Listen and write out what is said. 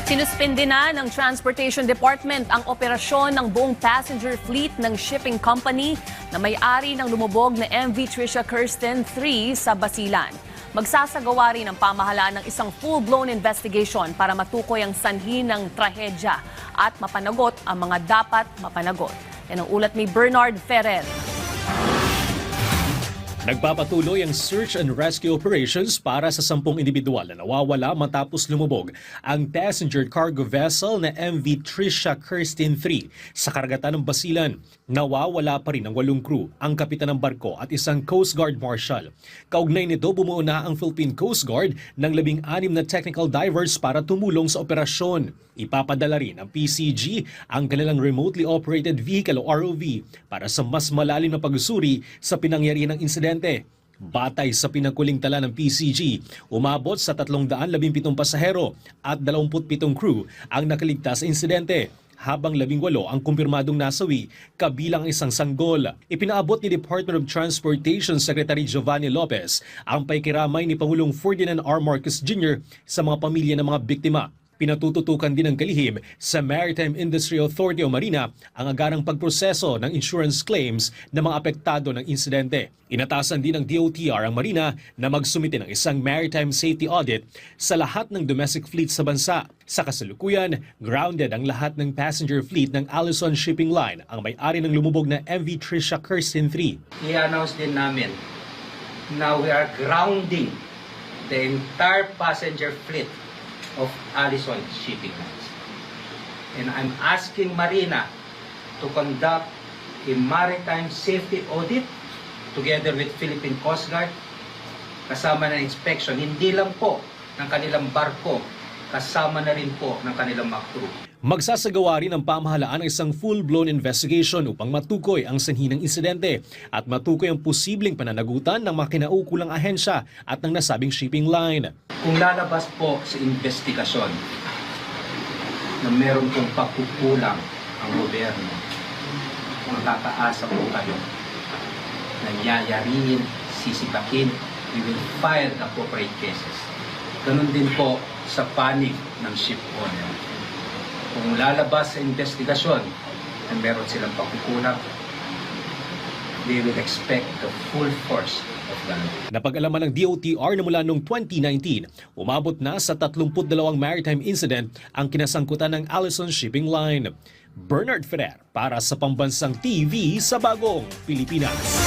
Sinuspindi na ng Transportation Department ang operasyon ng buong passenger fleet ng shipping company na may-ari ng lumubog na MV Trisha Kirsten 3 sa Basilan. Magsasagawa rin ang pamahalaan ng isang full-blown investigation para matukoy ang sanhi ng trahedya at mapanagot ang mga dapat mapanagot. Yan ang ulat ni Bernard Ferrer. Nagpapatuloy ang search and rescue operations para sa 10 individual na nawawala matapos lumubog ang passenger cargo vessel na MV Trisha Kirsten 3 sa karagatan ng Basilan. Nawawala pa rin ang 8 crew, ang kapitan ng barko at isang Coast Guard Marshal. Kaugnay nito, bumuo na ang Philippine Coast Guard ng 16 na technical divers para tumulong sa operasyon. Ipapadala rin ng PCG ang kanilang remotely operated vehicle o ROV para sa mas malalim na pagsusuri sa pinangyarihan ng insidente. Batay sa pinangkuling tala ng PCG, umabot sa 317 pasahero at 27 crew ang nakaligtas sa insidente, habang 18 ang kumpirmadong nasawi, kabilang isang sanggol. Ipinaabot ni Department of Transportation Secretary Giovanni Lopez ang pakikiramay ni Pangulong Ferdinand R. Marcos Jr. sa mga pamilya ng mga biktima. Pinatututukan din ng kalihim sa Maritime Industry Authority o Marina ang agarang pagproseso ng insurance claims ng mga apektado ng insidente. Inatasan din ng DOTR ang Marina na magsumite ng isang maritime safety audit sa lahat ng domestic fleet sa bansa. Sa kasalukuyan, grounded ang lahat ng passenger fleet ng Allison Shipping Line, ang may-ari ng lumubog na MV Trisha Kirsten 3. I-announce din namin na we are grounding the entire passenger fleet of Allison Shipping Lines. And I'm asking Marina to conduct a maritime safety audit together with Philippine Coast Guard, kasama na inspection, hindi lang po ng kanilang barko, kasama na rin po ng kanilang mga crew. Magsasagawa rin ang pamahalaan ng isang full-blown investigation upang matukoy ang sanhi ng insidente at matukoy ang posibleng pananagutan ng mga kinaukulang ahensya at ng nasabing shipping line. Kung lalabas po sa investigasyon na meron pong pagkukulang ang gobyerno, makakaasa po kayo na yayariin, sisipakin, we will file the appropriate cases. Ganun din po sa panig ng ship owner. Kung lalabas sa investigasyon na meron silang pagkukulang, they will expect the full force of the law. Napag-alaman ng DOTR na mula noong 2019, umabot na sa 32 maritime incident ang kinasangkutan ng Allison Shipping Line. Bernard Ferrer para sa Pambansang TV sa Bagong Pilipinas.